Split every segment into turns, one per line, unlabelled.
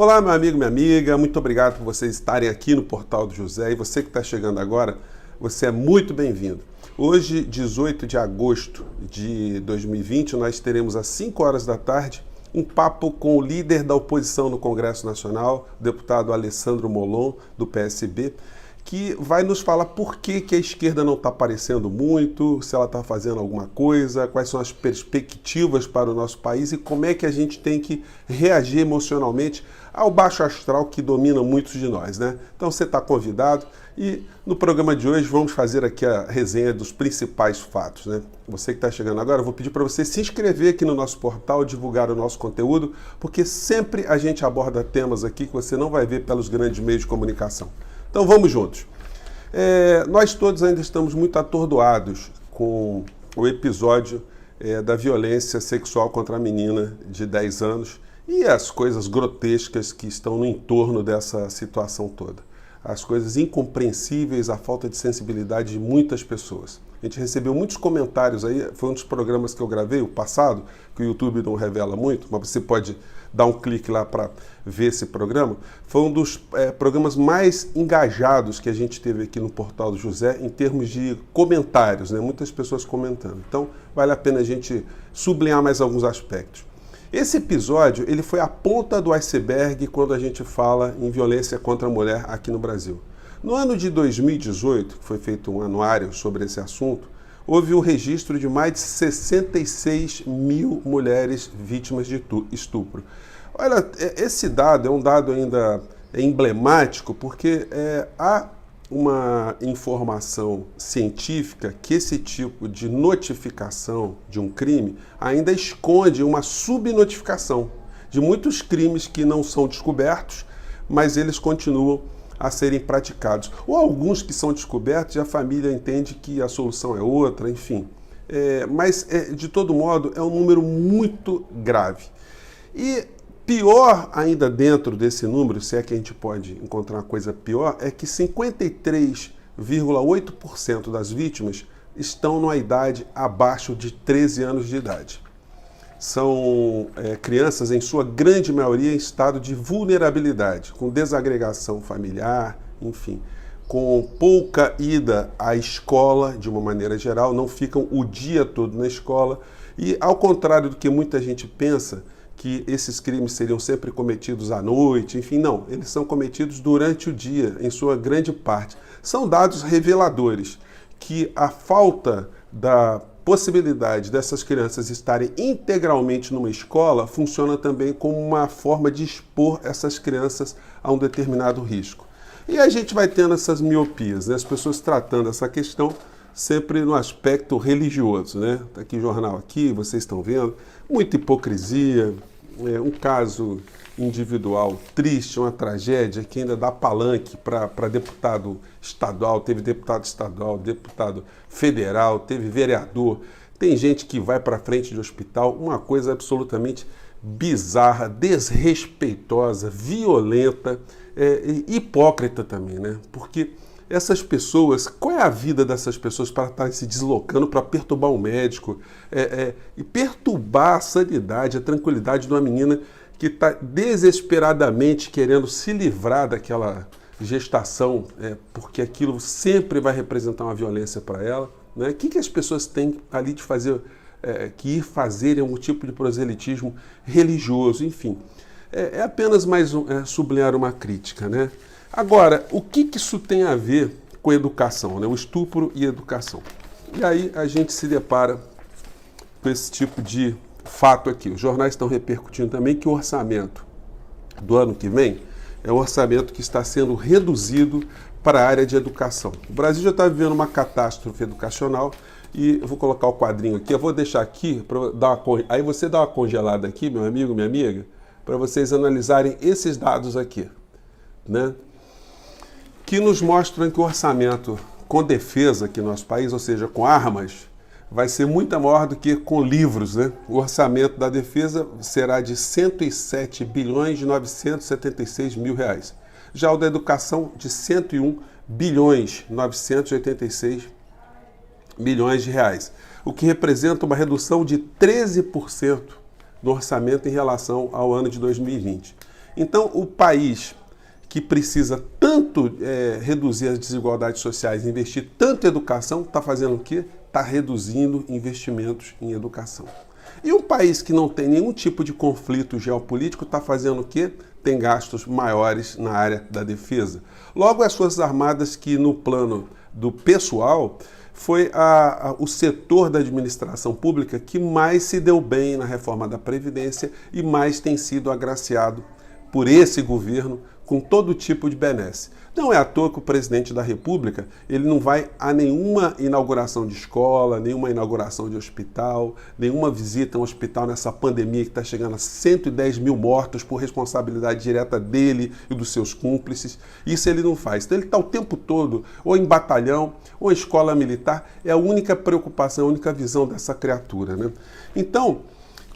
Olá, meu amigo, minha amiga, muito obrigado por vocês estarem aqui no Portal do José. E você que está chegando agora, você é muito bem-vindo. Hoje, 18 de agosto de 2020, nós teremos às 5 horas da tarde um papo com o líder da oposição no Congresso Nacional, o deputado Alessandro Molon, do PSB, que vai nos falar por que a esquerda não está aparecendo muito, se ela está fazendo alguma coisa, quais são as perspectivas para o nosso país e como é que a gente tem que reagir emocionalmente ao baixo astral que domina muitos de nós, né? Então você está convidado e no programa de hoje vamos fazer aqui a resenha dos principais fatos, né? Você que está chegando agora, eu vou pedir para você se inscrever aqui no nosso portal, divulgar o nosso conteúdo, porque sempre a gente aborda temas aqui que você não vai ver pelos grandes meios de comunicação. Então vamos juntos. Nós todos ainda estamos muito atordoados com o episódio da violência sexual contra a menina de 10 anos e as coisas grotescas que estão no entorno dessa situação toda. As coisas incompreensíveis, a falta de sensibilidade de muitas pessoas. A gente recebeu muitos comentários aí, foi um dos programas que eu gravei, o passado, que o YouTube não revela muito, mas você pode dar um clique lá para ver esse programa. Foi um dos programas mais engajados que a gente teve aqui no Portal do José em termos de comentários, né? Muitas pessoas comentando. Então, vale a pena a gente sublinhar mais alguns aspectos. Esse episódio, ele foi a ponta do iceberg quando a gente fala em violência contra a mulher aqui no Brasil. No ano de 2018, que foi feito um anuário sobre esse assunto, houve o registro de mais de 66 mil mulheres vítimas de estupro. Olha, esse dado é um dado ainda emblemático porque há uma informação científica que esse tipo de notificação de um crime ainda esconde uma subnotificação de muitos crimes que não são descobertos, mas eles continuam a serem praticados. Ou alguns que são descobertos e a família entende que a solução é outra, enfim. Mas, de todo modo, é um número muito grave. E pior ainda dentro desse número, se é que a gente pode encontrar uma coisa pior, é que 53,8% das vítimas estão numa idade abaixo de 13 anos de idade. São crianças, em sua grande maioria, em estado de vulnerabilidade, com desagregação familiar, enfim, com pouca ida à escola, de uma maneira geral, não ficam o dia todo na escola. E, ao contrário do que muita gente pensa, que esses crimes seriam sempre cometidos à noite, enfim, não, eles são cometidos durante o dia, em sua grande parte. São dados reveladores que a falta da possibilidade dessas crianças estarem integralmente numa escola funciona também como uma forma de expor essas crianças a um determinado risco. E a gente vai tendo essas miopias, né? As pessoas tratando essa questão sempre no aspecto religioso, né? Tá aqui o jornal aqui, vocês estão vendo, muita hipocrisia, um caso individual triste, uma tragédia que ainda dá palanque para deputado estadual, teve deputado estadual, deputado federal, teve vereador, tem gente que vai para frente de hospital, uma coisa absolutamente bizarra, desrespeitosa, violenta, hipócrita também, né? Porque essas pessoas, qual é a vida dessas pessoas para estarem se deslocando para perturbar um médico e perturbar a sanidade, a tranquilidade de uma menina que está desesperadamente querendo se livrar daquela gestação, porque aquilo sempre vai representar uma violência para ela, né? O que as pessoas têm ali de fazer, que ir fazer algum tipo de proselitismo religioso, enfim. É apenas mais sublinhar uma crítica, né? Agora, o que isso tem a ver com educação, né? O estupro e educação. E aí a gente se depara com esse tipo de fato aqui. Os jornais estão repercutindo também que o orçamento do ano que vem é um orçamento que está sendo reduzido para a área de educação. O Brasil já está vivendo uma catástrofe educacional e eu vou colocar o quadrinho aqui, eu vou deixar aqui, aí você dá uma congelada aqui, meu amigo, minha amiga, para vocês analisarem esses dados aqui, né? Que nos mostram que o orçamento com defesa aqui no nosso país, ou seja, com armas, vai ser muito maior do que com livros, né? O orçamento da defesa será de 107 bilhões de 976 mil reais. Já o da educação, de 101 bilhões 986 milhões de reais, o que representa uma redução de 13% do orçamento em relação ao ano de 2020. Então, o país que precisa tanto reduzir as desigualdades sociais, investir tanto em educação, está fazendo o quê? Está reduzindo investimentos em educação. E um país que não tem nenhum tipo de conflito geopolítico está fazendo o quê? Tem gastos maiores na área da defesa. Logo, as Forças Armadas, que no plano do pessoal, foi o setor da administração pública que mais se deu bem na reforma da Previdência e mais tem sido agraciado por esse governo com todo tipo de benesse. Não é à toa que o presidente da República ele não vai a nenhuma inauguração de escola, nenhuma inauguração de hospital, nenhuma visita a um hospital nessa pandemia que está chegando a 110 mil mortos por responsabilidade direta dele e dos seus cúmplices. Isso ele não faz. Então ele está o tempo todo ou em batalhão ou em escola militar. É a única preocupação, a única visão dessa criatura, né? Então,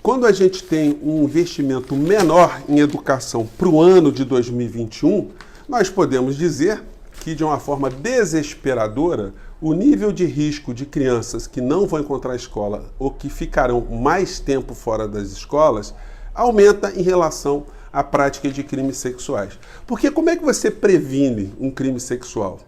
quando a gente tem um investimento menor em educação para o ano de 2021, nós podemos dizer que, de uma forma desesperadora, o nível de risco de crianças que não vão encontrar escola ou que ficarão mais tempo fora das escolas aumenta em relação à prática de crimes sexuais. Porque como é que você previne um crime sexual?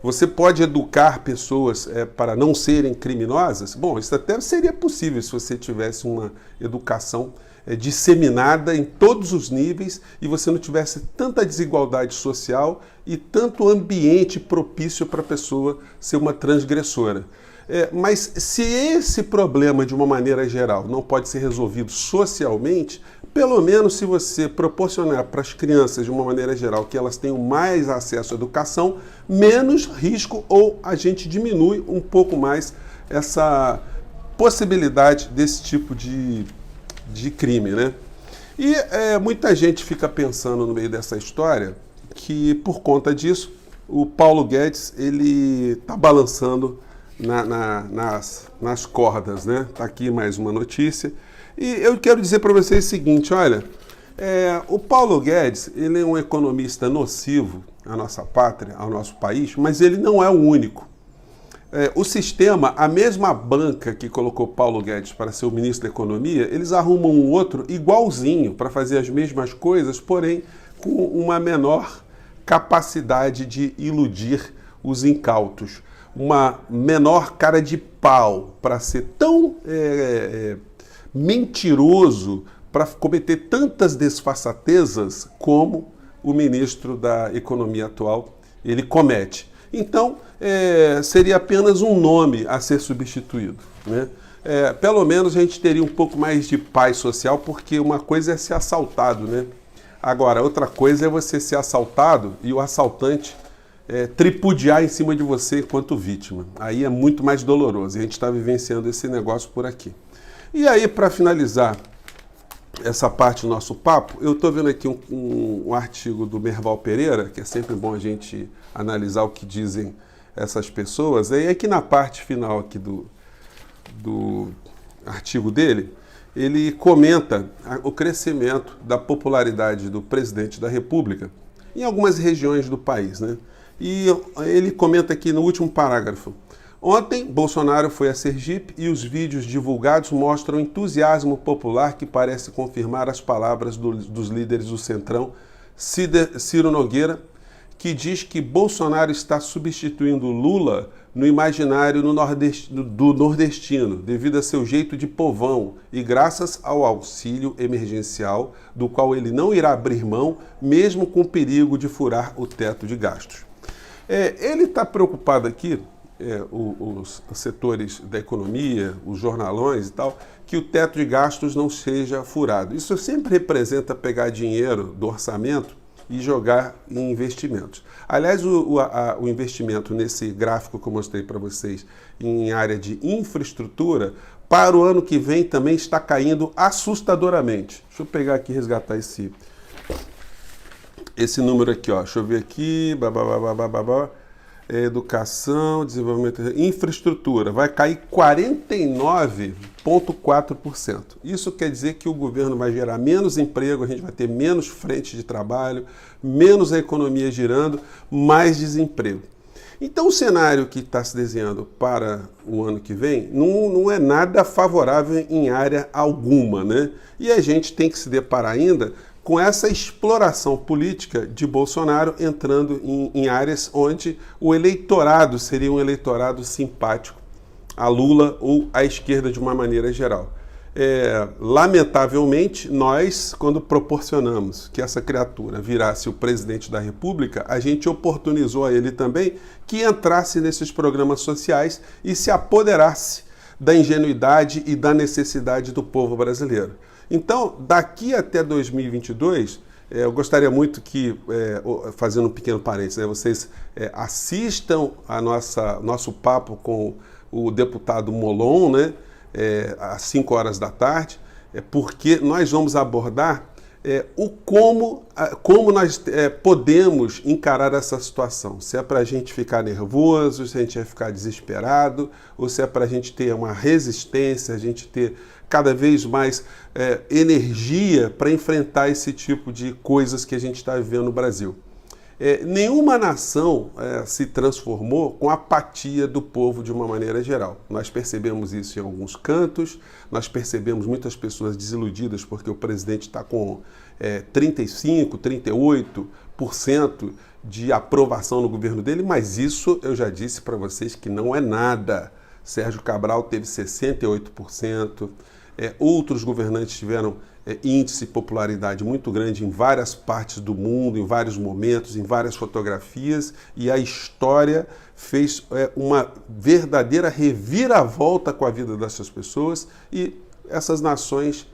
Você pode educar pessoas para não serem criminosas? Bom, isso até seria possível se você tivesse uma educação disseminada em todos os níveis e você não tivesse tanta desigualdade social e tanto ambiente propício para a pessoa ser uma transgressora. Mas se esse problema, de uma maneira geral, não pode ser resolvido socialmente, pelo menos se você proporcionar para as crianças, de uma maneira geral, que elas tenham mais acesso à educação, menos risco ou a gente diminui um pouco mais essa possibilidade desse tipo de crime, né? E muita gente fica pensando no meio dessa história que, por conta disso, o Paulo Guedes ele está balançando nas cordas, né? Tá aqui mais uma notícia. E eu quero dizer para vocês o seguinte, olha, o Paulo Guedes, ele é um economista nocivo à nossa pátria, ao nosso país, mas ele não é o único. O sistema, a mesma banca que colocou Paulo Guedes para ser o ministro da Economia, eles arrumam um outro igualzinho para fazer as mesmas coisas, porém com uma menor capacidade de iludir os incautos, uma menor cara de pau para ser tão mentiroso, para cometer tantas desfaçatezas como o ministro da Economia atual ele comete. Então, seria apenas um nome a ser substituído, né? Pelo menos a gente teria um pouco mais de paz social, porque uma coisa é ser assaltado, né? Agora, outra coisa é você ser assaltado e o assaltante tripudiar em cima de você enquanto vítima. Aí é muito mais doloroso e a gente está vivenciando esse negócio por aqui. E aí, para finalizar essa parte do nosso papo, eu estou vendo aqui um artigo do Merval Pereira, que é sempre bom a gente analisar o que dizem essas pessoas. E aqui na parte final aqui do artigo dele, ele comenta o crescimento da popularidade do presidente da República em algumas regiões do país, né? E ele comenta aqui no último parágrafo: ontem, Bolsonaro foi a Sergipe e os vídeos divulgados mostram entusiasmo popular que parece confirmar as palavras dos líderes do Centrão, Ciro Nogueira, que diz que Bolsonaro está substituindo Lula no imaginário do nordestino, devido a seu jeito de povão e graças ao auxílio emergencial, do qual ele não irá abrir mão, mesmo com o perigo de furar o teto de gastos. Ele está preocupado aqui, os setores da economia, os jornalões e tal, que o teto de gastos não seja furado. Isso sempre representa pegar dinheiro do orçamento e jogar em investimentos. Aliás, o investimento nesse gráfico que eu mostrei para vocês em área de infraestrutura, para o ano que vem também está caindo assustadoramente. Deixa eu pegar aqui e resgatar esse número aqui, ó. Deixa eu ver aqui, educação, desenvolvimento, infraestrutura, vai cair 49,4%. Isso quer dizer que o governo vai gerar menos emprego, a gente vai ter menos frente de trabalho, menos a economia girando, mais desemprego. Então o cenário que está se desenhando para o ano que vem não é nada favorável em área alguma, né? E a gente tem que se deparar ainda com essa exploração política de Bolsonaro entrando em áreas onde o eleitorado seria um eleitorado simpático a Lula ou à esquerda de uma maneira geral. Lamentavelmente, nós, quando proporcionamos que essa criatura virasse o presidente da República, a gente oportunizou a ele também que entrasse nesses programas sociais e se apoderasse da ingenuidade e da necessidade do povo brasileiro. Então, daqui até 2022, eu gostaria muito que, fazendo um pequeno parênteses, vocês assistam a nosso papo com o deputado Molon, né? Às 5 horas da tarde, porque nós vamos abordar como nós podemos encarar essa situação. Se é para a gente ficar nervoso, se a gente vai ficar desesperado, ou se é para a gente ter uma resistência, a gente ter cada vez mais energia para enfrentar esse tipo de coisas que a gente está vivendo no Brasil. Nenhuma nação se transformou com a apatia do povo de uma maneira geral. Nós percebemos isso em alguns cantos, nós percebemos muitas pessoas desiludidas porque o presidente está com 35%, 38% de aprovação no governo dele, mas isso eu já disse para vocês que não é nada. Sérgio Cabral teve 68%, outros governantes tiveram índice de popularidade muito grande em várias partes do mundo, em vários momentos, em várias fotografias, e a história fez uma verdadeira reviravolta com a vida dessas pessoas, e essas nações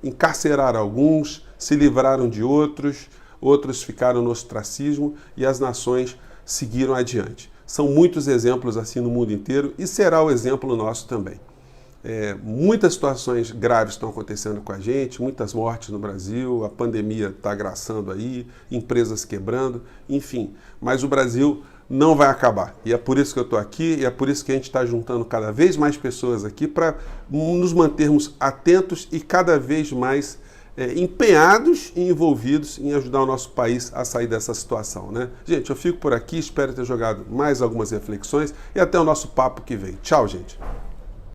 encarceraram alguns, se livraram de outros, outros ficaram no ostracismo, e as nações seguiram adiante. São muitos exemplos assim no mundo inteiro, e será o exemplo nosso também. Muitas situações graves estão acontecendo com a gente, muitas mortes no Brasil, a pandemia está agraçando aí, empresas quebrando, enfim. Mas o Brasil não vai acabar. E é por isso que eu estou aqui, e é por isso que a gente está juntando cada vez mais pessoas aqui para nos mantermos atentos e cada vez mais empenhados e envolvidos em ajudar o nosso país a sair dessa situação, né? Gente, eu fico por aqui, espero ter jogado mais algumas reflexões e até o nosso papo que vem. Tchau, gente!